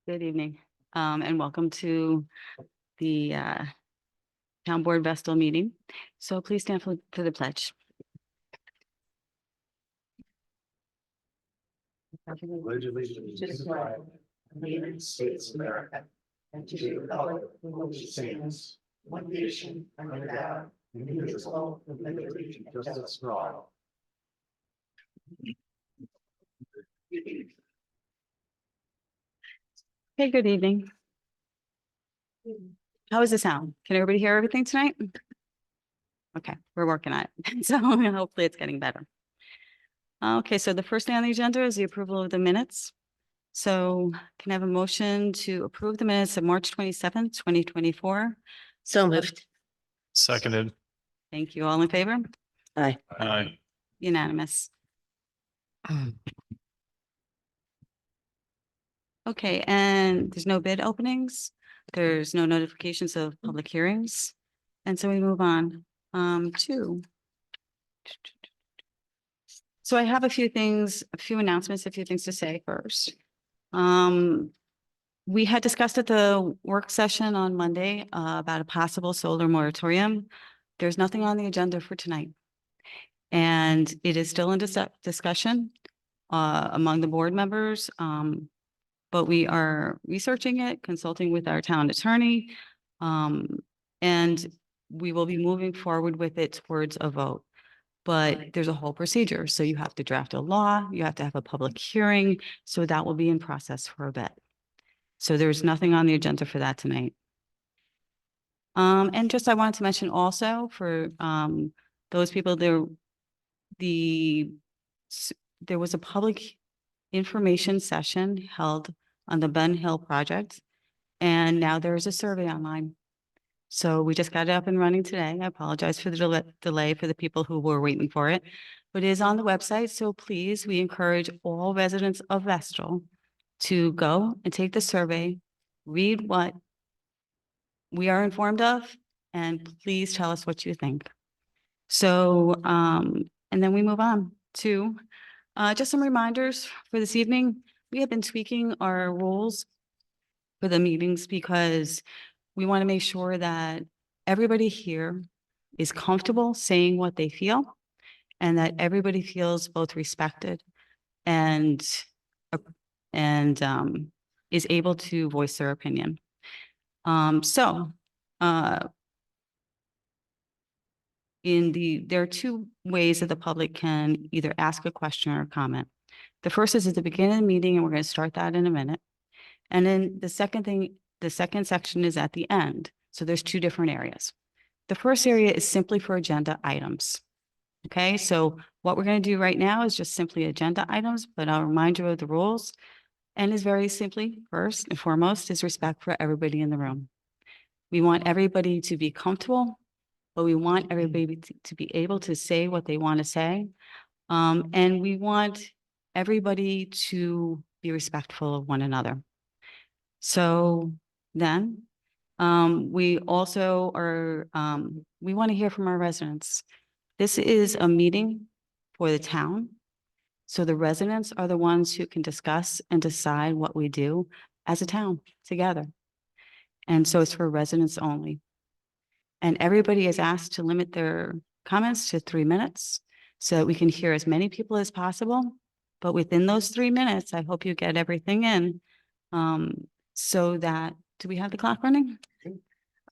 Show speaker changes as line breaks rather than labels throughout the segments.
Good evening, and welcome to the Town Board Vestal meeting. So please stand for the pledge.
Pledge allegiance to the flag of the United States of America and to the republic for which it stands, one nation under God, indivisible, with liberty and justice for all.
Hey, good evening. How is the sound? Can everybody hear everything tonight? Okay, we're working on it. So hopefully it's getting better. Okay, so the first thing on the agenda is the approval of the minutes. So can I have a motion to approve the minutes of March 27th, 2024?
So moved.
Seconded.
Thank you. All in favor?
Aye.
Aye.
Unanimous. Okay, and there's no bid openings. There's no notifications of public hearings. And so we move on to. So I have a few announcements, a few things to say first. We had discussed at the work session on Monday about a possible solar moratorium. There's nothing on the agenda for tonight. And it is still in discussion among the board members. But we are researching it, consulting with our town attorney, and we will be moving forward with it towards a vote. But there's a whole procedure. So you have to draft a law, you have to have a public hearing. So that will be in process for a bit. So there's nothing on the agenda for that tonight. And just I wanted to mention also for those people there, there was a public information session held on the Ben Hill project, and now there is a survey online. So we just got it up and running today. I apologize for the delay for the people who were waiting for it, but it is on the website. So please, we encourage all residents of Vestal to go and take the survey, read what we are informed of, and please tell us what you think. So, and then we move on to just some reminders for this evening. We have been tweaking our rules for the meetings because we want to make sure that everybody here is comfortable saying what they feel and that everybody feels both respected and is able to voice their opinion. There are two ways that the public can either ask a question or comment. The first is at the beginning of the meeting, and we're going to start that in a minute. And then the second section is at the end. So there's two different areas. The first area is simply for agenda items. Okay, so what we're going to do right now is just simply agenda items, but I'll remind you of the rules. And is very simply, first and foremost, is respect for everybody in the room. We want everybody to be comfortable, but we want everybody to be able to say what they want to say. And we want everybody to be respectful of one another. So then we also are, we want to hear from our residents. This is a meeting for the town. So the residents are the ones who can discuss and decide what we do as a town together. And so it's for residents only. And everybody is asked to limit their comments to 3 minutes so that we can hear as many people as possible. But within those 3 minutes, I hope you get everything in so that, do we have the clock running?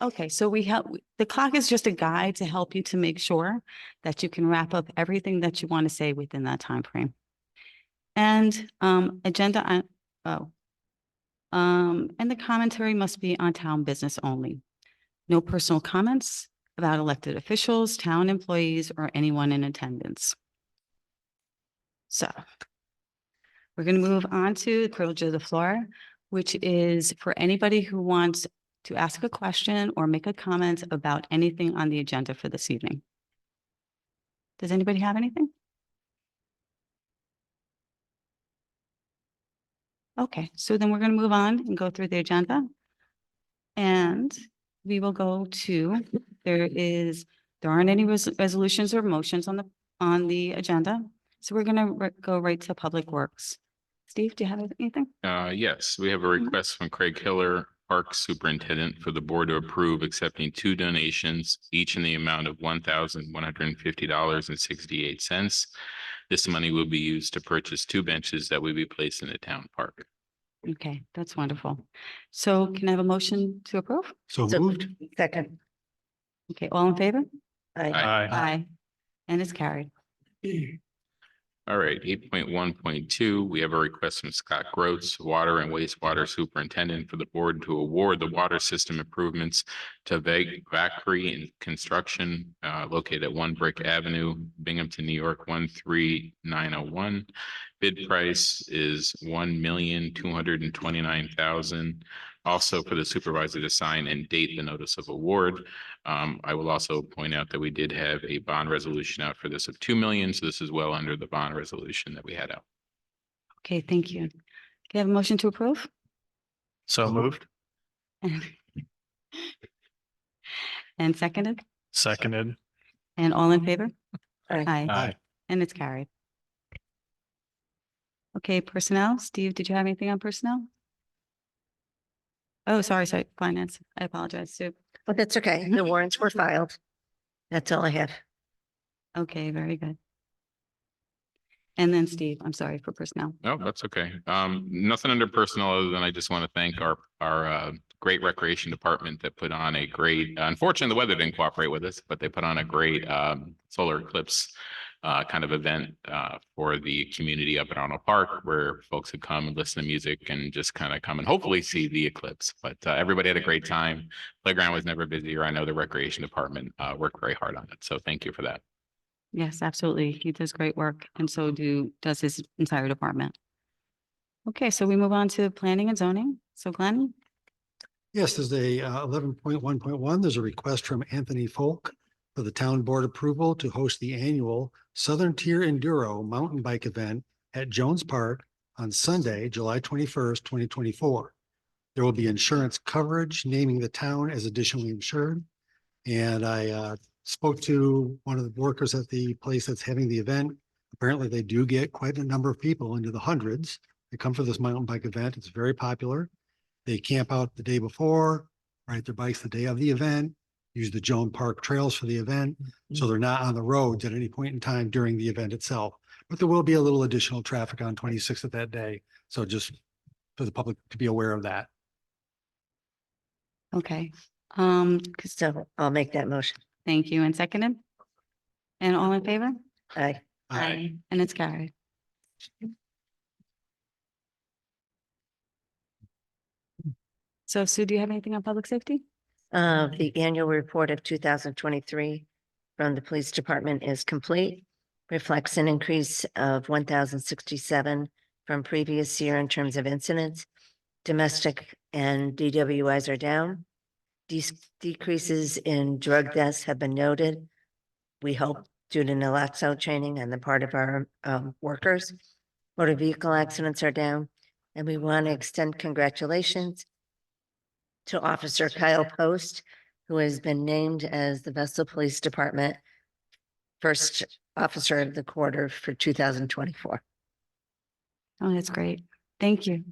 Okay, so the clock is just a guide to help you to make sure that you can wrap up everything that you want to say within that time frame. And and the commentary must be on town business only. No personal comments about elected officials, town employees, or anyone in attendance. So we're going to move on to the privilege of the floor, which is for anybody who wants to ask a question or make a comment about anything on the agenda for this evening. Does anybody have anything? Okay, so then we're going to move on and go through the agenda. And we will go to, there aren't any resolutions or motions on the agenda. So we're going to go right to Public Works. Steve, do you have anything?
Yes, we have a request from Craig Hiller, Park Superintendent, for the board to approve accepting two donations, each in the amount of $1,150.68. This money will be used to purchase two benches that will be placed in the town park.
Okay, that's wonderful. So can I have a motion to approve?
So moved.
Second.
Okay, all in favor?
Aye.
Aye. And it's carried.
All right, 8.1.2, we have a request from Scott Groats, Water and Wastewater Superintendent, for the board to award the water system improvements to Vacri and Construction located at 1 Brick Avenue, Binghamton, New York, 13901. Bid price is $1,229,000. Also for the supervisor to sign and date the notice of award. I will also point out that we did have a bond resolution out for this of 2 million. So this is well under the bond resolution that we had out.
Okay, thank you. Can I have a motion to approve?
So moved.
And seconded?
Seconded.
And all in favor?
Aye.
Aye.
And it's carried. Okay, personnel. Steve, did you have anything on personnel? Oh, sorry, finance. I apologize, Sue.
But that's okay. The warrants were filed. That's all I have.
Okay, very good. And then Steve, I'm sorry for personnel.
No, that's okay. Nothing under personnel other than I just want to thank our great recreation department that put on a great, unfortunately, the weather didn't cooperate with us, but they put on a great solar eclipse kind of event for the community up at Arnold Park, where folks would come and listen to music and just kind of come and hopefully see the eclipse. But everybody had a great time. Playground was never busier. I know the recreation department worked very hard on it. So thank you for that.
Yes, absolutely. He does great work, and so does his entire department. Okay, so we move on to planning and zoning. So Glenn?
Yes, there's a 11.1.1. There's a request from Anthony Folk for the town board approval to host the annual Southern Tier Enduro mountain bike event at Jones Park on Sunday, July 21st, 2024. There will be insurance coverage naming the town as additionally insured. And I spoke to one of the workers at the place that's having the event. Apparently they do get quite a number of people, into the hundreds. They come for this mountain bike event. It's very popular. They camp out the day before, ride their bikes the day of the event, use the Jones Park trails for the event. So they're not on the roads at any point in time during the event itself. But there will be a little additional traffic on 26th of that day. So just for the public to be aware of that.
Okay.
So I'll make that motion.
Thank you. And seconded? And all in favor?
Aye.
And it's carried. So Sue, do you have anything on public safety?
The annual report of 2023 from the police department is complete. Reflects an increase of 1,067 from previous year in terms of incidents. Domestic and DWIs are down. Decreases in drug deaths have been noted. We hope due to naloxone training on the part of our workers. Motor vehicle accidents are down, and we want to extend congratulations to Officer Kyle Post, who has been named as the Vestal Police Department First Officer of the Quarter for 2024.
Oh, that's great. Thank you.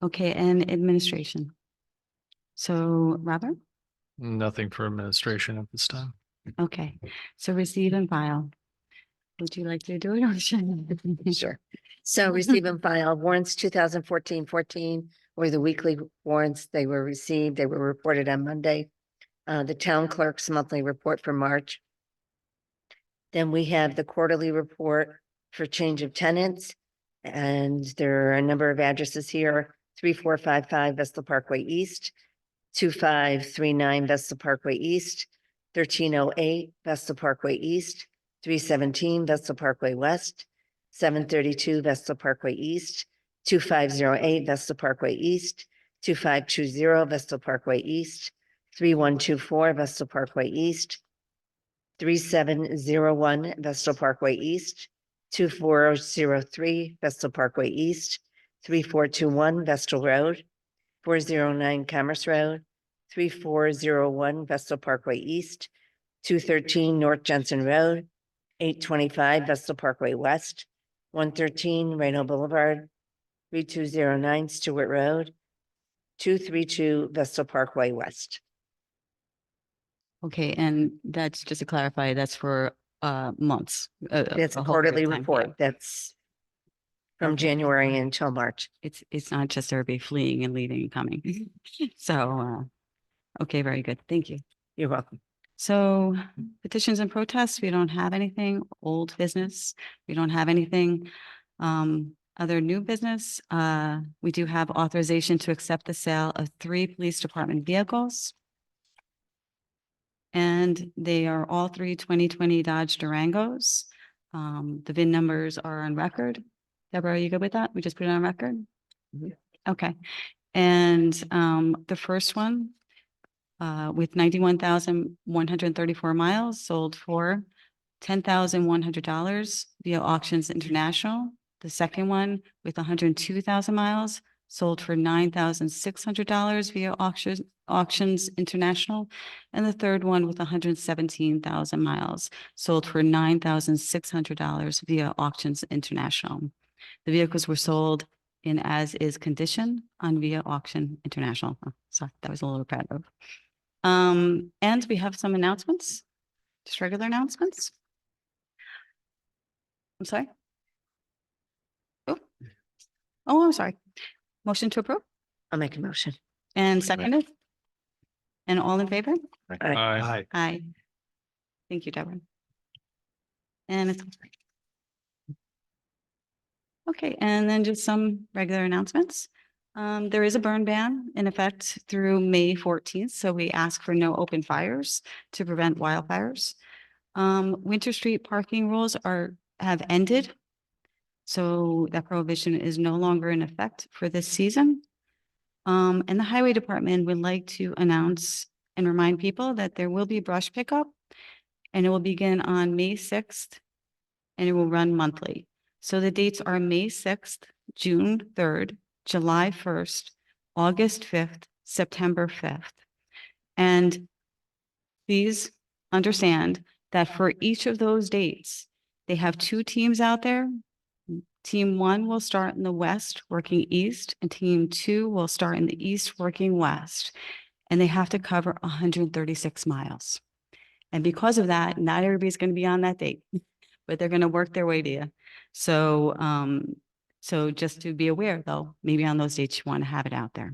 Okay, and administration. So Robert?
Nothing for administration at this time.
Okay, so receive and file. Would you like to do it or should I?
Sure. So receive and file warrants 2014-14 or the weekly warrants. They were received. They were reported on Monday. The town clerk's monthly report for March. Then we have the quarterly report for change of tenants. And there are a number of addresses here: 3455 Vestal Parkway East, 2539 Vestal Parkway East, 1308 Vestal Parkway East, 317 Vestal Parkway West, 732 Vestal Parkway East, 2508 Vestal Parkway East, 2520 Vestal Parkway East, 3124 Vestal Parkway East, 3701 Vestal Parkway East, 2403 Vestal Parkway East, 3421 Vestal Road, 409 Commerce Road, 3401 Vestal Parkway East, 213 North Jensen Road, 825 Vestal Parkway West, 113 Reno Boulevard, 3209 Stewart Road, 232 Vestal Parkway West.
Okay, and that's just to clarify, that's for months.
That's a
whole period of
quarterly
time, yeah.
report. That's from
Okay.
January until March.
It's not just everybody fleeing and leaving and coming. So, okay, very good. Thank you.
You're welcome.
So petitions and protests, we don't have anything. Old business, we don't have anything. Other new business, we do have authorization to accept the sale of 3 police department vehicles. And they are all 3 2020 Dodge Durangos. The VIN numbers are on record. Deborah, are you good with that? We just put it on record?
Mhm.
Okay. And the first one, with 91,134 miles, sold for $10,100 via Auctions International. The second one with 102,000 miles, sold for $9,600 via Auctions International. And the third one with 117,000 miles, sold for $9,600 via Auctions International. The vehicles were sold in as-is condition on Via Auction International. Oh, sorry, that was a little repetitive. And we have some announcements, just regular announcements. I'm sorry. Oh, I'm sorry. Motion to approve
I'll make a motion.
and seconded. And all in favor?
Aye.
Aye.
Aye. Thank you, Deborah. And it's. Okay, and then just some regular announcements. There is a burn ban in effect through May 14th, so we ask for no open fires to prevent wildfires. Winter Street parking rules have ended. So that prohibition is no longer in effect for this season. And the Highway Department would like to announce and remind people that there will be brush pickup, and it will begin on May 6th and it will run monthly. So the dates are May 6th, June 3rd, July 1st, August 5th, September 5th. And please understand that for each of those dates, they have 2 teams out there. Team 1 will start in the west working east, and team 2 will start in the east working west. And they have to cover 136 miles. And because of that, not everybody's going to be on that date, but they're going to work their way to you. So, so just to be aware though, maybe on those dates you want to have it out there.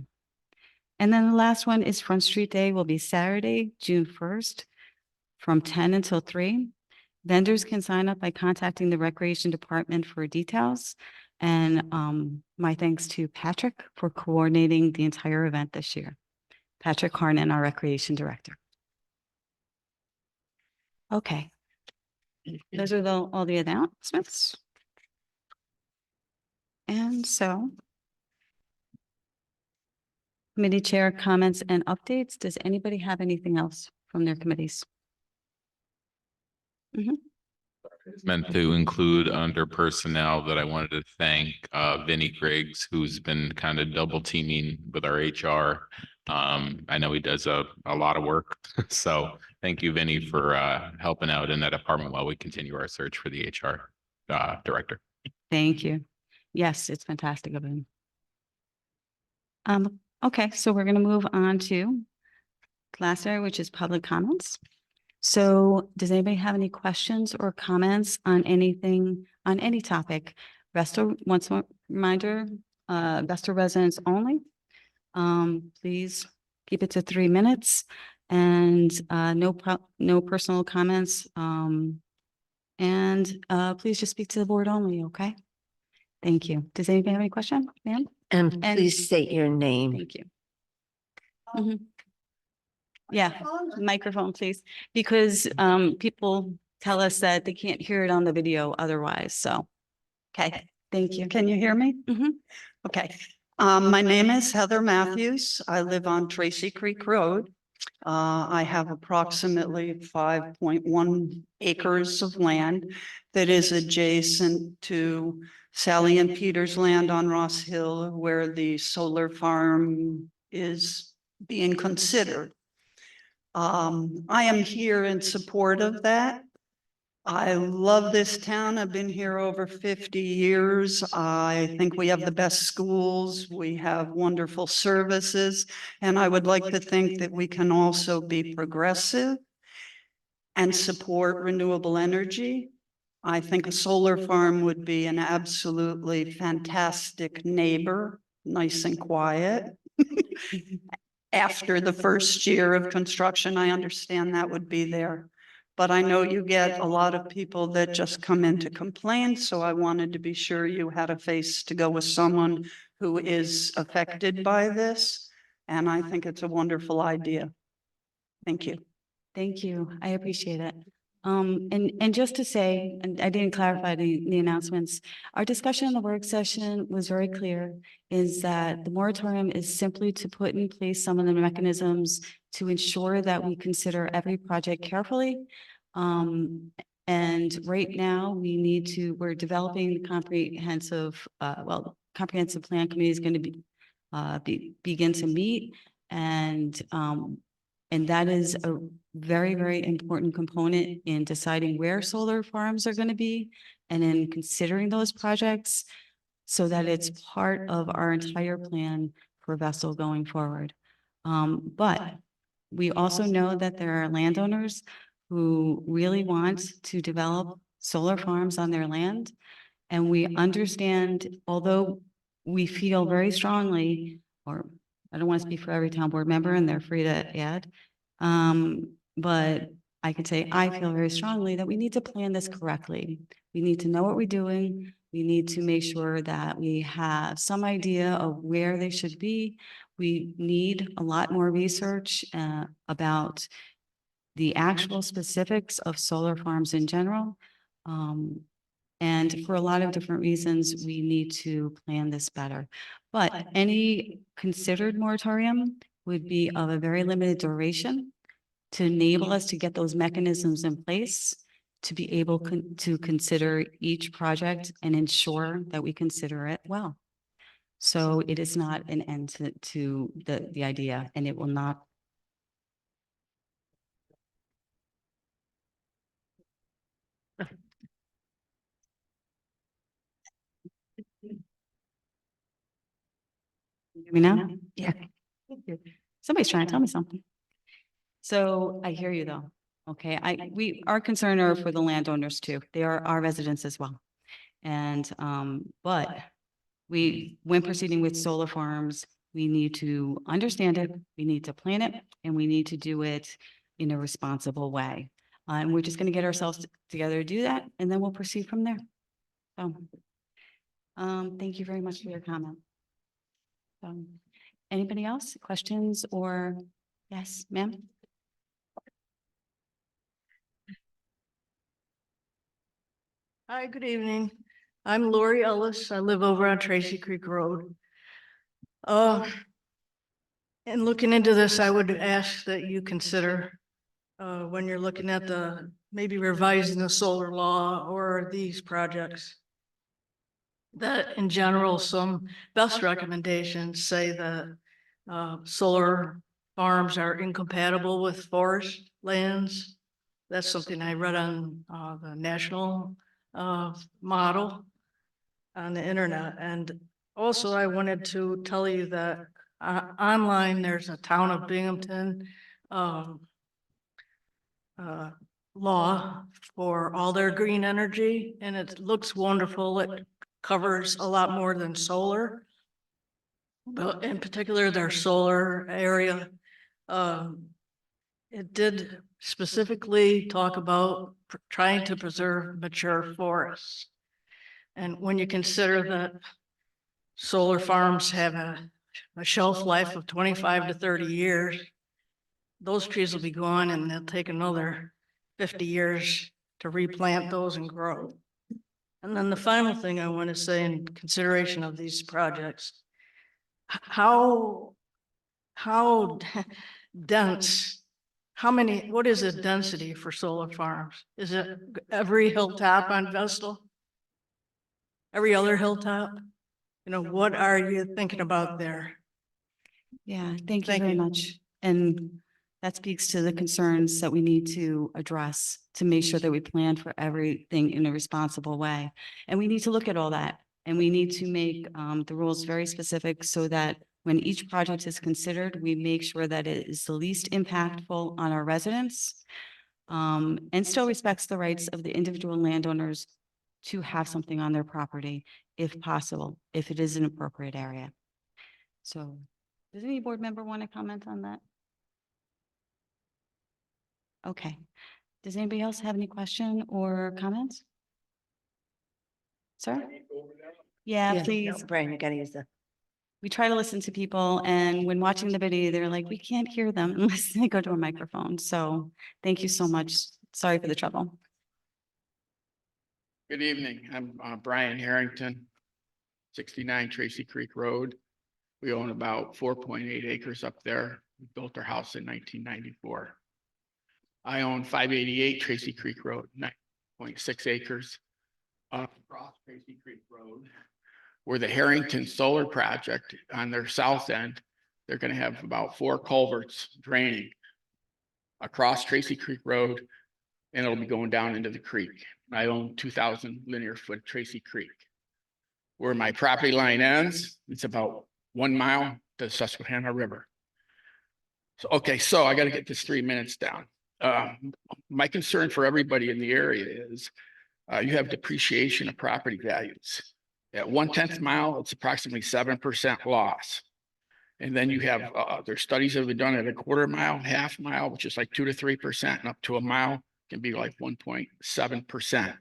And then the last one is Front Street Day will be Saturday, June 1st from 10 until 3. Vendors can sign up by contacting the Recreation Department for details. And my thanks to Patrick for coordinating the entire event this year. Patrick Harnan, our Recreation Director. Okay. Those are all the announcements. And so committee chair comments and updates. Does anybody have anything else from their committees?
Meant to include under personnel that I wanted to thank Vinnie Griggs, who's been kind of double teaming with our HR. I know he does a lot of work. So thank you, Vinnie, for helping out in that department while we continue our search for the HR director.
Thank you. Yes, it's fantastic of him. Okay, so we're going to move on to last area, which is public comments. So does anybody have any questions or comments on anything, on any topic? Once more reminder, Vestal residents only. Please keep it to 3 minutes and no personal comments. And please just speak to the board only, okay? Thank you. Does anybody have any question, ma'am?
And
And-
please state your name.
Thank you. Mhm. Yeah, microphone, please, because people tell us that they can't hear it on the video otherwise, so. Okay, thank you.
Can you hear me?
Mhm.
Okay. My name is Heather Matthews. I live on Tracy Creek Road. I have approximately 5.1 acres of land that is adjacent to Sally and Peter's land on Ross Hill, where the solar farm is being considered. I am here in support of that. I love this town. I've been here over 50 years. I think we have the best schools. We have wonderful services. And I would like to think that we can also be progressive and support renewable energy. I think a solar farm would be an absolutely fantastic neighbor, nice and quiet. After the first year of construction, I understand that would be there. But I know you get a lot of people that just come in to complain, so I wanted to be sure you had a face to go with someone who is affected by this. And I think it's a wonderful idea. Thank you.
Thank you. I appreciate it. And just to say, and I didn't clarify the announcements, our discussion in the work session was very clear, is that the moratorium is simply to put in place some of the mechanisms to ensure that we consider every project carefully. And right now, we're developing the comprehensive, comprehensive plan committee is going to begin to meet, and that is a very, very important component in deciding where solar farms are going to be and in considering those projects so that it's part of our entire plan for Vestal going forward. But we also know that there are landowners who really want to develop solar farms on their land. And we understand, although we feel very strongly, or I don't want to speak for every town board member and they're free to add. But I can say, I feel very strongly that we need to plan this correctly. We need to know what we're doing. We need to make sure that we have some idea of where they should be. We need a lot more research about the actual specifics of solar farms in general. And for a lot of different reasons, we need to plan this better. But any considered moratorium would be of a very limited duration to enable us to get those mechanisms in place to be able to consider each project and ensure that we consider it well. So it is not an end to the idea, and it will not. Hear me now? Yeah. Somebody's trying to tell me something. So I hear you though. Okay, our concern are for the landowners too. They are our residents as well. And, but when proceeding with solar farms, we need to understand it, we need to plan it, and we need to do it in a responsible way. And we're just gonna get ourselves together to do that, and then we'll proceed from there. So, thank you very much for your comment. Anybody else? Questions or, yes, ma'am?
Hi, good evening. I'm Lori Ellis. I live over on Tracy Creek Road. In looking into this, I would ask that you consider when you're looking at maybe revising the solar law or these projects, that in general, some best recommendations say that solar farms are incompatible with forest lands. That's something I read on the national model on the internet. And also I wanted to tell you that online, there's a town of Binghamton law for all their green energy, and it looks wonderful. It covers a lot more than solar, but in particular their solar area. It did specifically talk about trying to preserve mature forests. And when you consider that solar farms have a shelf life of 25 to 30 years, those trees will be gone and they'll take another 50 years to replant those and grow. And then the final thing I want to say in consideration of these projects, how dense, what is the density for solar farms? Is it every hilltop on Vestal? Every other hilltop? You know, what are you thinking about there?
Yeah, thank you
Thank
very
you.
much. And That speaks to the concerns that we need to address to make sure that we plan for everything in a responsible way. And we need to look at all that. And we need to make the rules very specific so that when each project is considered, we make sure that it is the least impactful on our residents and still respects the rights of the individual landowners to have something on their property if possible, if it is an appropriate area. So does any board member want to comment on that? Okay. Does anybody else have any question or comments? Sir? Yeah, please.
Brian, you gotta use the.
We try to listen to people, and when watching the video, they're like, we can't hear them unless they go to a microphone. So thank you so much. Sorry for the trouble.
Good evening. I'm Brian Harrington, 69 Tracy Creek Road. We own about 4.8 acres up there. We built our house in 1994. I own 588 Tracy Creek Road, 9.6 acres. Across Tracy Creek Road, where the Harrington Solar Project on their south end, they're going to have about 4 culverts draining across Tracy Creek Road, and it'll be going down into the creek. I own 2,000 linear foot Tracy Creek. Where my property line ends, it's about 1 mile to the Susquehanna River. So, okay, so I got to get this 3 minutes down. My concern for everybody in the area is you have depreciation of property values. At 1/10 mile, it's approximately 7% loss. And then you have, there's studies that have been done at a 1/4 mile, 1/2 mile, which is like 2 to 3%, and up to a mile can be like 1.7%.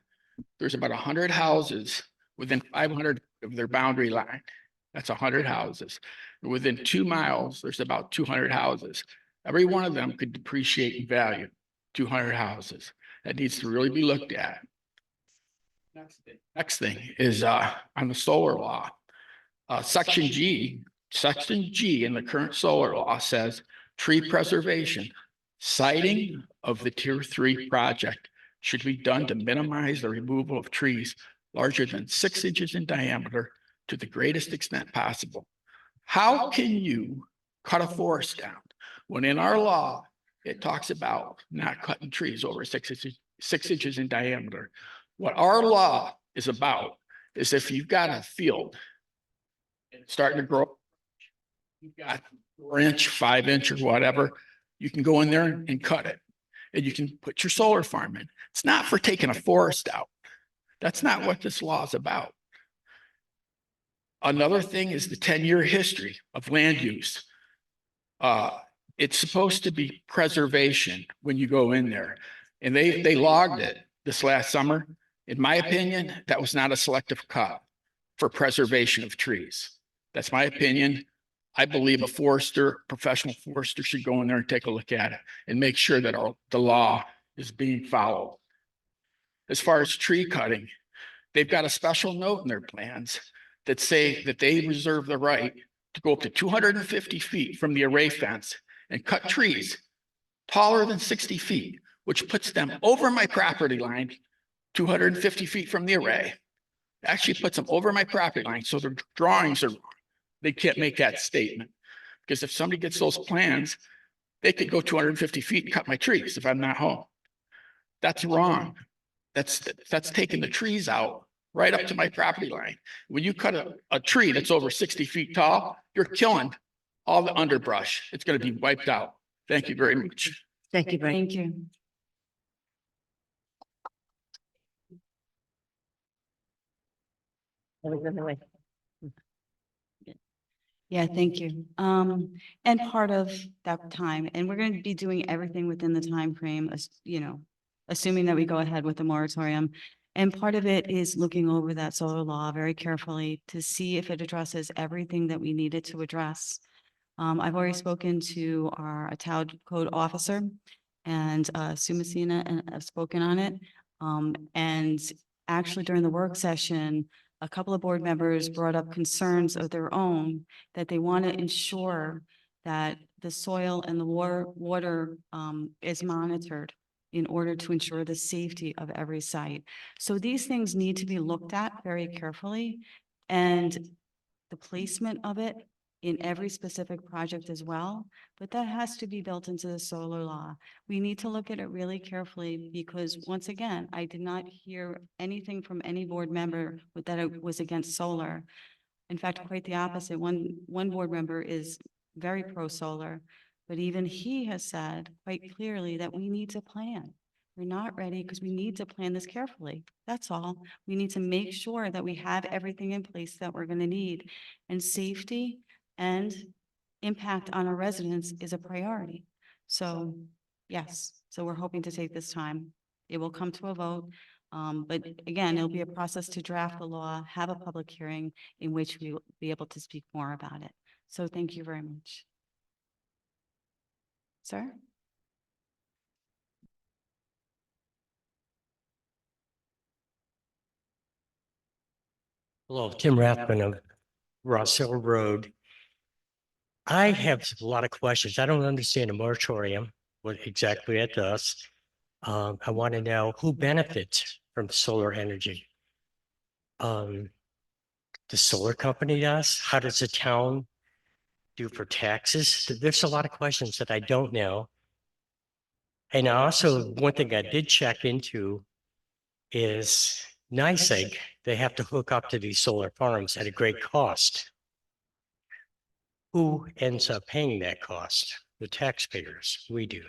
There's about 100 houses within 500 of their boundary line. That's 100 houses. Within 2 miles, there's about 200 houses. Every one of them could depreciate in value, 200 houses. That needs to really be looked at. Next thing is on the solar law. Section G in the current solar law says tree preservation, siting of the tier 3 project should be done to minimize the removal of trees larger than 6 inches in diameter to the greatest extent possible. How can you cut a forest down when in our law it talks about not cutting trees over 6 inches in diameter? What our law is about is if you've got a field starting to grow, you've got 4 inch, 5 inch or whatever, you can go in there and cut it. And you can put your solar farm in. It's not for taking a forest out. That's not what this law is about. Another thing is the 10-year history of land use. It's supposed to be preservation when you go in there. And they logged it this last summer. In my opinion, that was not a selective cut for preservation of trees. That's my opinion. I believe a forester, professional forester should go in there and take a look at it and make sure that the law is being followed. As far as tree cutting, they've got a special note in their plans that say that they reserve the right to go up to 250 feet from the array fence and cut trees taller than 60 feet, which puts them over my property line, 250 feet from the array. Actually puts them over my property line. So their drawings are, they can't make that statement. Because if somebody gets those plans, they could go 250 feet and cut my trees if I'm not home. That's wrong. That's taking the trees out right up to my property line. When you cut a tree that's over 60 feet tall, you're killing all the underbrush. It's going to be wiped out. Thank you very much.
Thank you, Brian.
Thank you.
That was in the way.
Yeah, thank you. And part of that time, and we're going to be doing everything within the time frame, you know, assuming that we go ahead with the moratorium. And part of it is looking over that solar law very carefully to see if it addresses everything that we needed to address. I've already spoken to our TAO code officer and Sue Messina, and I've spoken on it. And actually during the work session, a couple of board members brought up concerns of their own that they want to ensure that the soil and the water is monitored in order to ensure the safety of every site. So these things need to be looked at very carefully, and the placement of it in every specific project as well, but that has to be built into the solar law. We need to look at it really carefully because once again, I did not hear anything from any board member that it was against solar. In fact, quite the opposite. One board member is very pro-solar, but even he has said quite clearly that we need to plan. We're not ready because we need to plan this carefully. That's all. We need to make sure that we have everything in place that we're going to need. And safety and impact on our residents is a priority. So, yes, so we're hoping to take this time. It will come to a vote. But again, it'll be a process to draft the law, have a public hearing in which we will be able to speak more about it. So thank you very much. Sir?
Hello, Tim Rathman of Ross Hill Road. I have a lot of questions. I don't understand a moratorium, what exactly it does. I want to know who benefits from solar energy. The solar company does? How does the town do for taxes? There's a lot of questions that I don't know. And also, one thing I did check into is NYSEG. They have to hook up to these solar farms at a great cost. Who ends up paying that cost? The taxpayers. We do.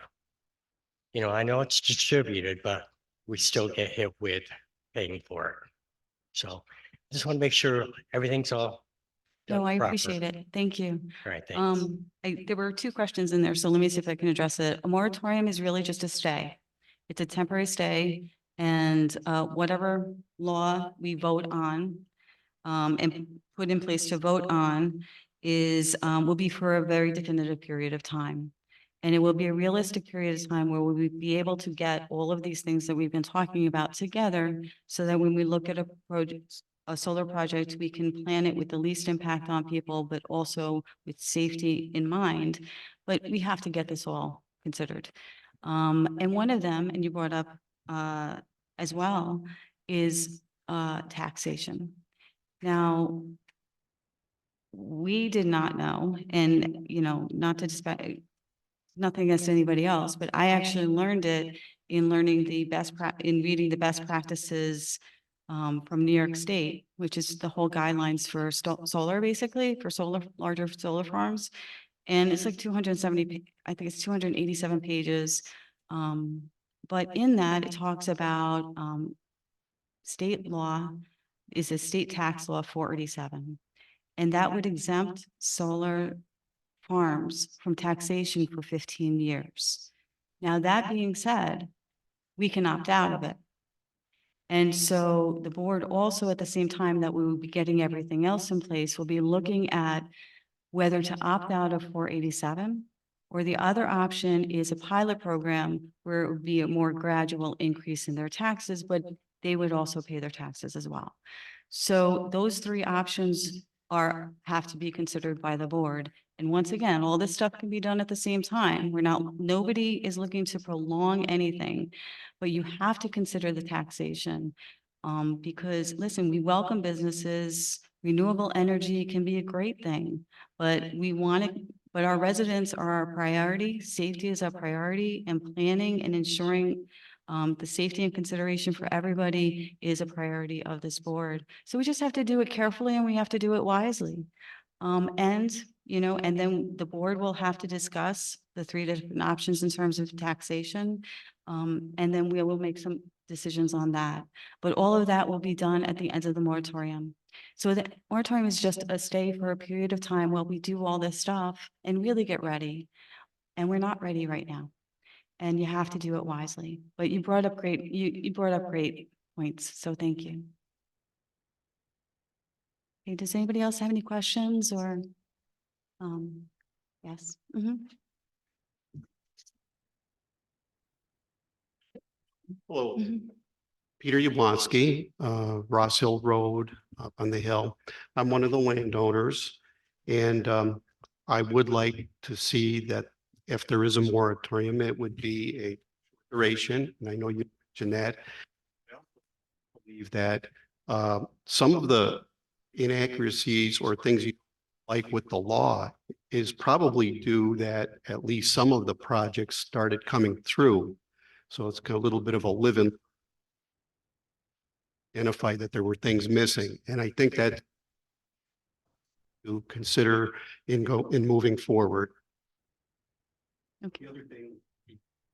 You know, I know it's distributed, but we still get hit with paying for it. So just want to make sure everything's all done
No, I
proper.
appreciate it. Thank you.
All right, thanks.
There were two questions in there, so let me see if I can address it. A moratorium is really just a stay. It's a temporary stay, and whatever law we vote on and put in place to vote on is will be for a very definitive period of time. And it will be a realistic period of time where we will be able to get all of these things that we've been talking about together so that when we look at a project, a solar project, we can plan it with the least impact on people, but also with safety in mind. But we have to get this all considered. And one of them, and you brought up as well, is taxation. Now, we did not know, and you know, not to disparage, nothing against anybody else, but I actually learned it in learning the in reading the best practices from New York State, which is the whole guidelines for solar, basically, for solar, larger solar farms. And it's like 270, I think it's 287 pages. But in that, it talks about state law is a state tax law 487. And that would exempt solar farms from taxation for 15 years. Now, that being said, we can opt out of it. And so the board also, at the same time that we will be getting everything else in place, will be looking at whether to opt out of 487, or the other option is a pilot program where it would be a more gradual increase in their taxes, but they would also pay their taxes as well. So those three options have to be considered by the board. And once again, all this stuff can be done at the same time. Nobody is looking to prolong anything, but you have to consider the taxation. Because listen, we welcome businesses. Renewable energy can be a great thing, but but our residents are our priority. Safety is our priority, and planning and ensuring the safety and consideration for everybody is a priority of this board. So we just have to do it carefully and we have to do it wisely. You know, and then the board will have to discuss the three different options in terms of taxation. And then we will make some decisions on that. But all of that will be done at the end of the moratorium. So the moratorium is just a stay for a period of time while we do all this stuff and really get ready. And we're not ready right now. And you have to do it wisely. But you brought up you brought up great points. So thank you. Okay, does anybody else have any questions or? Yes.
Hello, Peter Yablonsky, Ross Hill Road up on the hill. I'm one of the landowners, and I would like to see that if there is a moratorium, it would be a duration, and I know you mentioned that. I also believe that some of the inaccuracies or things you like with the law, is probably due that at least some of the projects started coming through. So it's a little bit of a live-in, identify that there were things missing. And I think that to consider in moving forward.
Okay.
The other thing,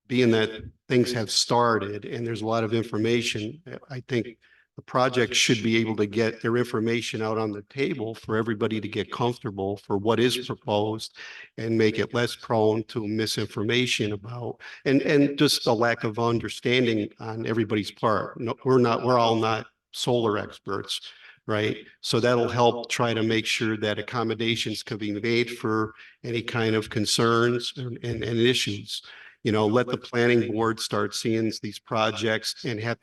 being that things have started and there's a lot of information, I think the project should be able to get their information out on the table for everybody to get comfortable for what is proposed and make it less prone to misinformation about, and just a lack of understanding on everybody's part. No, we're all not solar experts, right? So that'll help try to make sure that accommodations can be made for any kind of concerns and issues. You know, let the planning board start seeing these projects and have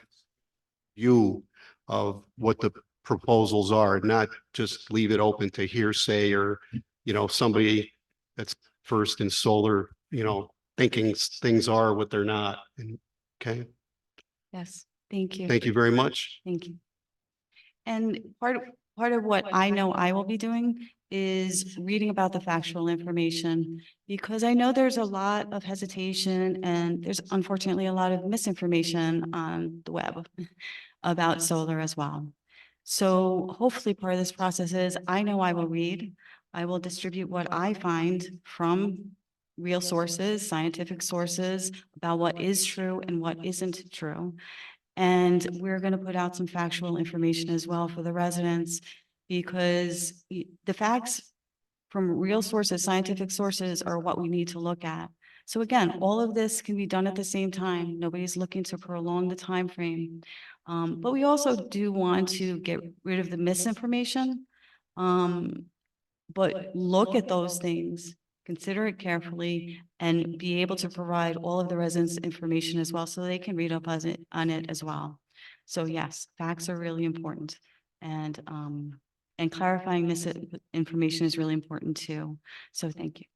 view of what the proposals are, not just leave it open to hearsay or, you know, somebody that's first in solar, you know, thinking things are what they're not. And, okay,
Yes, thank you.
thank you very much.
Thank you. And part of what I know I will be doing is reading about the factual information, because I know there's a lot of hesitation and there's unfortunately a lot of misinformation on the web about solar as well. So hopefully part of this process is I know I will read, I will distribute what I find from real sources, scientific sources about what is true and what isn't true. And we're going to put out some factual information as well for the residents, because the facts from real sources, scientific sources, are what we need to look at. So again, all of this can be done at the same time. Nobody's looking to prolong the time frame. But we also do want to get rid of the misinformation. But look at those things, consider it carefully, and be able to provide all of the residents information as well, so they can read up on it as well. So yes, facts are really important, and clarifying misinformation is really important too. So thank you.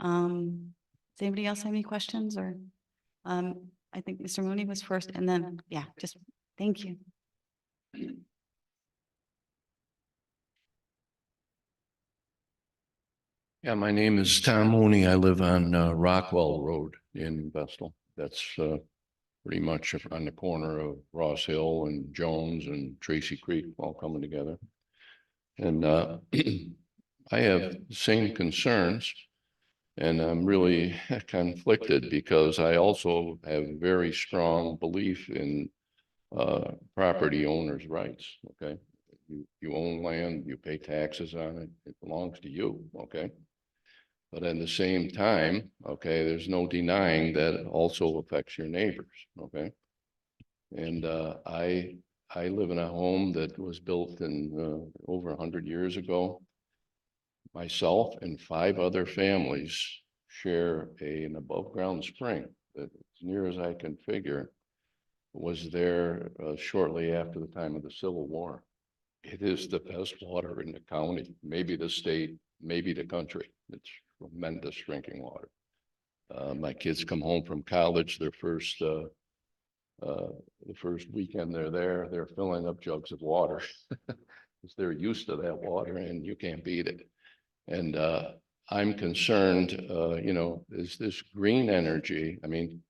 Does anybody else have any questions, or I think Mr. Mooney was first, and then, yeah, just thank you.
Yeah, my name is Tom Mooney. I live on Rockwell Road in Vestal. That's pretty much on the corner of Ross Hill and Jones and Tracy Creek, all coming together. And I have the same concerns, and I'm really conflicted because I also have very strong belief in property owners' rights. Okay, you own land, you pay taxes on it, it belongs to you. Okay. But at the same time, okay, there's no denying that it also affects your neighbors, okay? And I live in a home that was built in over 100 years ago. Myself and 5 other families share an above ground spring that, as near as I can figure, was there shortly after the time of the Civil War. It is the best water in the county, maybe the state, maybe the country. It's tremendous drinking water. My kids come home from college, their first the first weekend they're there, they're filling up jugs of water because they're used to that water and you can't beat it. And I'm concerned, you know, is this green energy? I mean,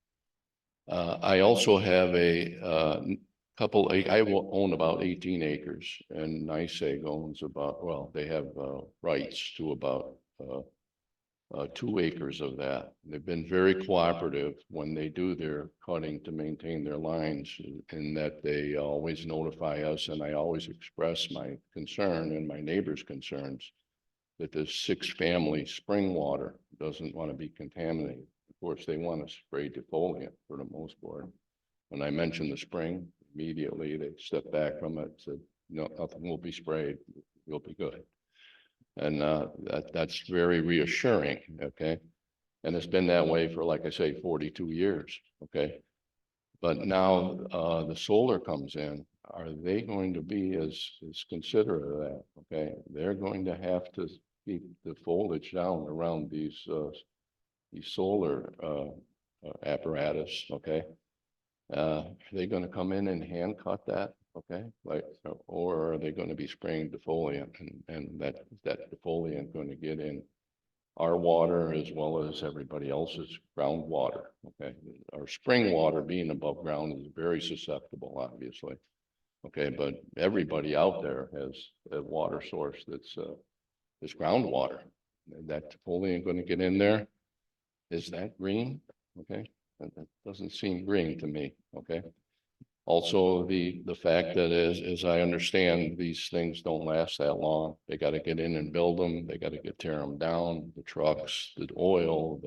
I also have a couple, I will own about 18 acres, and NYSEG owns about, well, they have rights to about 2 acres of that. They've been very cooperative when they do their cutting to maintain their lines, in that they always notify us, and I always express my concern and my neighbors' concerns that this 6-family spring water doesn't want to be contaminated. Of course, they want to spray defoliant for the most part. When I mentioned the spring, immediately they stepped back from it, said, no, nothing will be sprayed, you'll be good. And that's very reassuring, okay? And it's been that way for, like I say, 42 years, okay? But now the solar comes in, are they going to be as considerate of that, okay? They're going to have to keep the foliage down around these solar apparatus, okay? Are they going to come in and hand cut that? Okay, like, or are they gonna be spraying defoliant and that defoliant gonna get in our water as well as everybody else's groundwater, okay? Our spring water being above ground is very susceptible, obviously. Okay, but everybody out there has a water source that's groundwater. That defoliant gonna get in there? Is that green? Okay, that doesn't seem green to me, okay? Also, the fact that as I understand, these things don't last that long. They gotta get in and build them, they gotta tear them down, the trucks, the oil,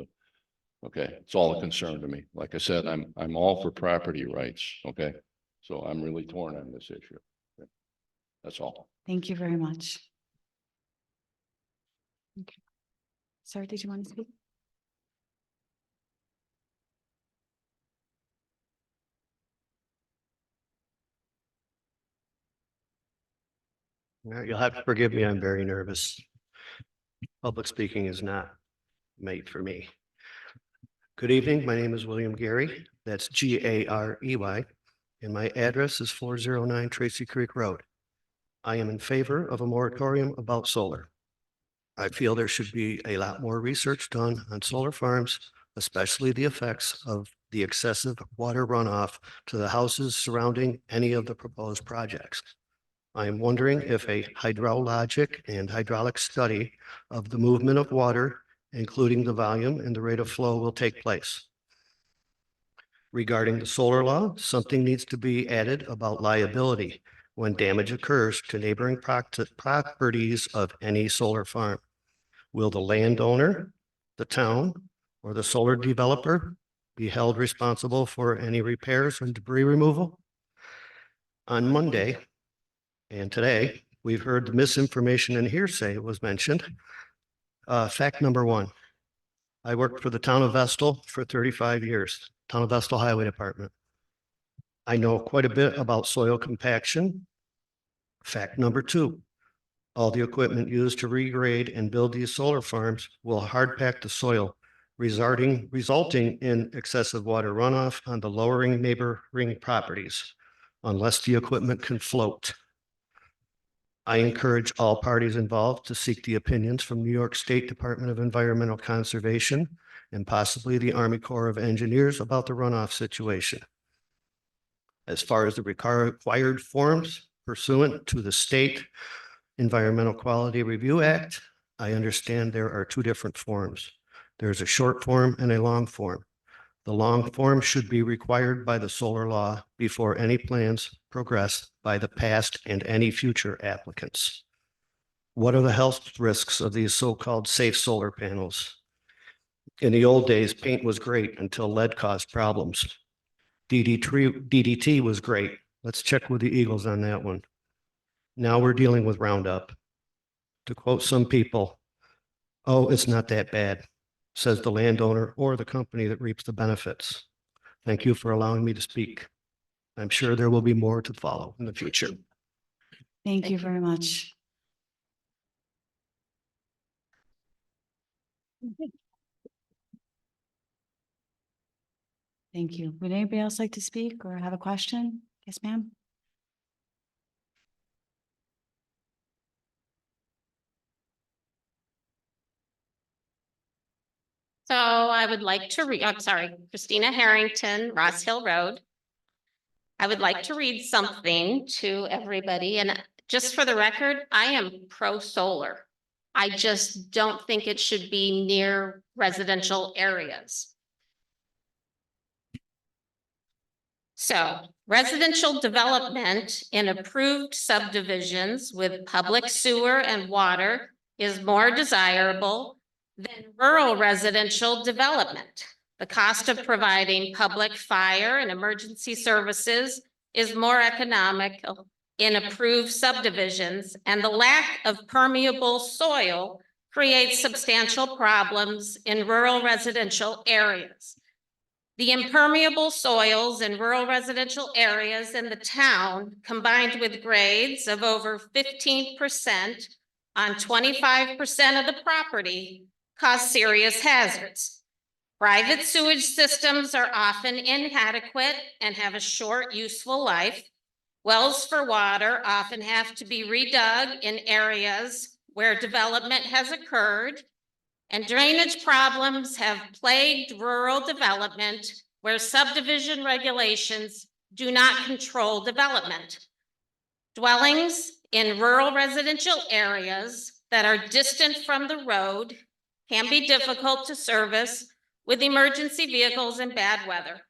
okay, it's all a concern to me. Like I said, I'm all for property rights, okay? So I'm really torn on this issue. Okay. That's all.
Thank you very much. Okay. Sir, did you want to speak?
You'll have to forgive me, I'm very nervous. Public speaking is not made for me. Good evening, my name is William Gary, that's Garey, and my address is 409 Tracy Creek Road. I am in favor of a moratorium about solar. I feel there should be a lot more research done on solar farms, especially the effects of the excessive water runoff to the houses surrounding any of the proposed projects. I am wondering if a hydrologic and hydraulic study of the movement of water, including the volume and the rate of flow, will take place. Regarding the solar law, something needs to be added about liability when damage occurs to neighboring properties of any solar farm. Will the landowner, the town, or the solar developer be held responsible for any repairs and debris removal? On Monday and today, we've heard the misinformation and hearsay was mentioned. Fact number one, I worked for the town of Vestal for 35 years, town of Vestal Highway Department. I know quite a bit about soil compaction. Fact number two, all the equipment used to regrade and build these solar farms will hard pack the soil, resulting in excessive water runoff on the lowering neighboring properties, unless the equipment can float. I encourage all parties involved to seek the opinions from New York State Department of Environmental Conservation and possibly the Army Corps of Engineers about the runoff situation. As far as the required forms pursuant to the State Environmental Quality Review Act, I understand there are two different forms. There's a short form and a long form. The long form should be required by the solar law before any plans progress by the past and any future applicants. What are the health risks of these so-called safe solar panels? In the old days, paint was great until lead caused problems. DDT was great. Let's check with the Eagles on that one. Now we're dealing with Roundup. To quote some people, oh, it's not that bad, says the landowner or the company that reaps the benefits. Thank you for allowing me to speak. I'm sure there will be more to follow in the future.
Thank you very much. Thank you. Would anybody else like to speak or have a question? Yes, ma'am.
So I would like to read, I'm sorry, Christina Harrington, Ross Hill Road. I would like to read something to everybody, and just for the record, I am pro-solar. I just don't think it should be near residential areas. So residential development in approved subdivisions with public sewer and water is more desirable than rural residential development. The cost of providing public fire and emergency services is more economical in approved subdivisions, and the lack of permeable soil creates substantial problems in rural residential areas. The impermeable soils in rural residential areas in the town, combined with grades of over 15% on 25% of the property, cause serious hazards. Private sewage systems are often inadequate and have a short useful life, Wells for water often have to be redug in areas where development has occurred, and drainage problems have plagued rural development where subdivision regulations do not control development. Dwellings in rural residential areas that are distant from the road can be difficult to service with emergency vehicles and bad weather.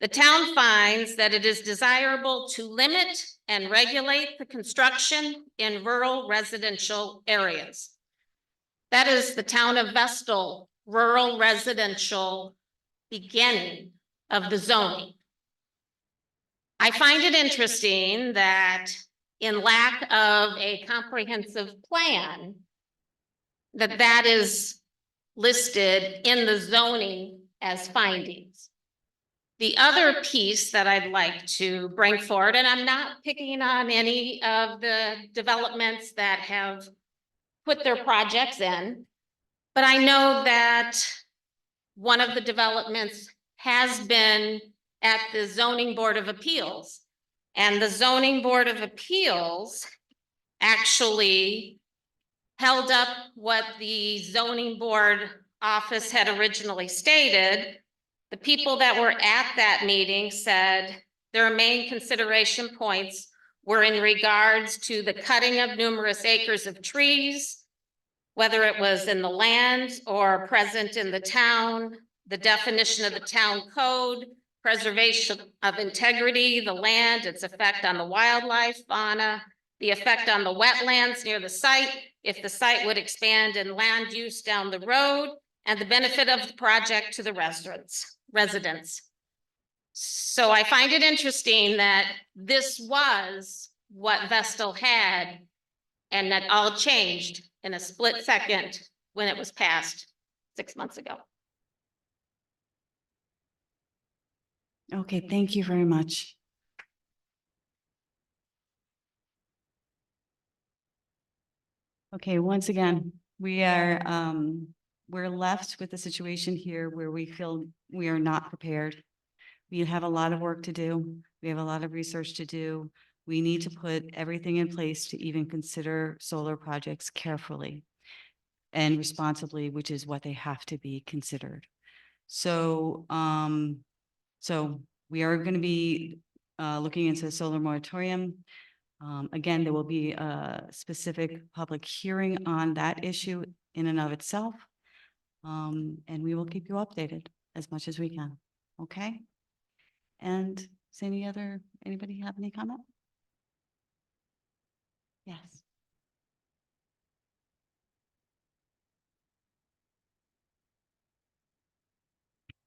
The town finds that it is desirable to limit and regulate the construction in rural residential areas. That is the town of Vestal rural residential beginning of the zoning. I find it interesting that in lack of a comprehensive plan, that is listed in the zoning as findings. The other piece that I'd like to bring forward, and I'm not picking on any of the developments that have put their projects in, but I know that one of the developments has been at the Zoning Board of Appeals. And the Zoning Board of Appeals actually held up what the zoning board office had originally stated. The people that were at that meeting said their main consideration points were in regards to the cutting of numerous acres of trees, whether it was in the land or present in the town, the definition of the town code, preservation of integrity, the land, its effect on the wildlife, fauna, the effect on the wetlands near the site, if the site would expand in land use down the road, and the benefit of the project to the residents. So I find it interesting that this was what Vestal had, and that all changed in a split second when it was passed 6 months ago.
Okay, thank you very much. Okay, once again, we're left with a situation here where we feel we are not prepared. We have a lot of work to do. We have a lot of research to do. We need to put everything in place to even consider solar projects carefully and responsibly, which is what they have to be considered. So, so we are going to be looking into the solar moratorium. Again, there will be a specific public hearing on that issue in and of itself. And we will keep you updated as much as we can. Okay? And does anybody have any comment? Yes.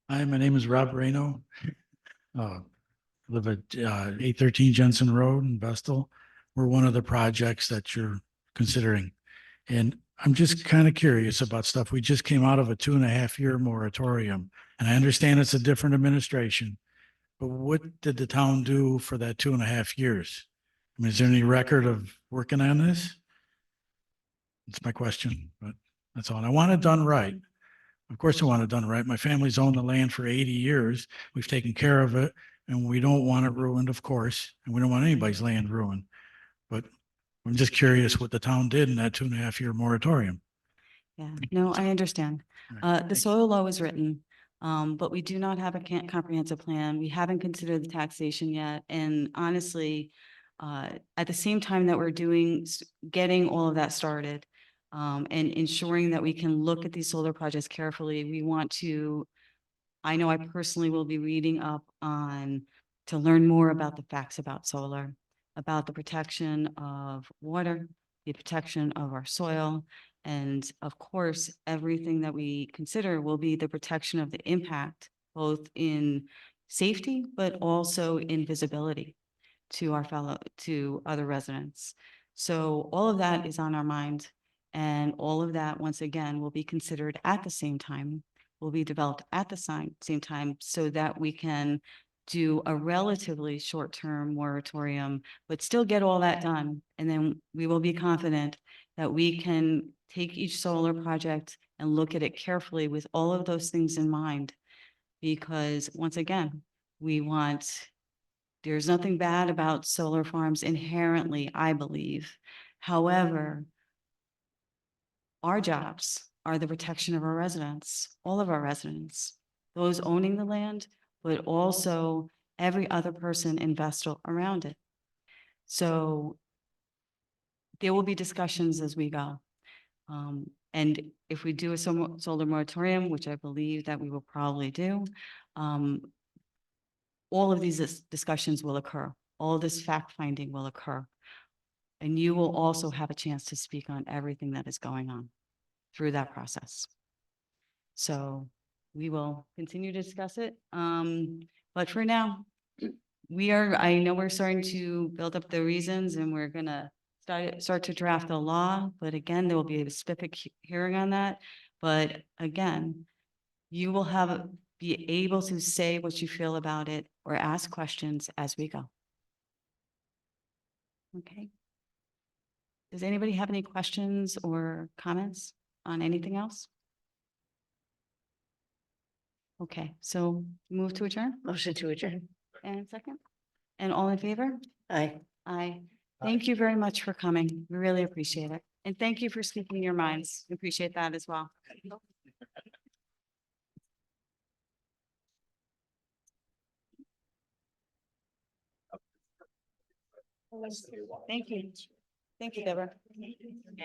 Hi, my name is Rob Reno. Live at 813 Jensen Road in Vestal. We're one of the projects that you're considering. And I'm just kind of curious about stuff. We just came out of a 2.5-year moratorium, and I understand it's a different administration. But what did the town do for that 2.5 years? I mean, is there any record of working on this? That's my question, but that's all. And I want it done right. Of course I want it done right. My family's owned the land for 80 years. We've taken care of it, and we don't want it ruined, of course, and we don't want anybody's land ruined. But I'm just curious what the town did in that 2.5-year moratorium.
Yeah, no, I understand. The soil law was written, but we do not have a comprehensive plan. We haven't considered the taxation yet. And honestly, at the same time that we're getting all of that started, and ensuring that we can look at these solar projects carefully, we want to, I know I personally will be reading up to learn more about the facts about solar, about the protection of water, the protection of our soil, and of course, everything that we consider will be the protection of the impact, both in safety, but also in visibility to other residents. So all of that is on our mind, and all of that, once again, will be considered at the same time, will be developed at the same time, so that we can do a relatively short-term moratorium, but still get all that done. And then we will be confident that we can take each solar project and look at it carefully with all of those things in mind. Because once again, we want There's nothing bad about solar farms inherently, I believe. However, our jobs are the protection of our residents, all of our residents, those owning the land, but also every other person investor around it. So there will be discussions as we go. And if we do a solar moratorium, which I believe that we will probably do, all of these discussions will occur. All this fact finding will occur. And you will also have a chance to speak on everything that is going on through that process. So we will continue to discuss it. But for now, I know we're starting to build up the reasons and we're gonna start to draft the law, but again, there will be a specific hearing on that. But again, you will be able to say what you feel about it or ask questions as we go. Okay. Does anybody have any questions or comments on anything else? Okay, so move to adjourn
Motion to adjourn.
and second, and all in favor?
Aye.
Aye. Thank you very much for coming. We really appreciate it. And thank you for speaking your minds. We appreciate that as well. Thank you. Thank you, Deborah.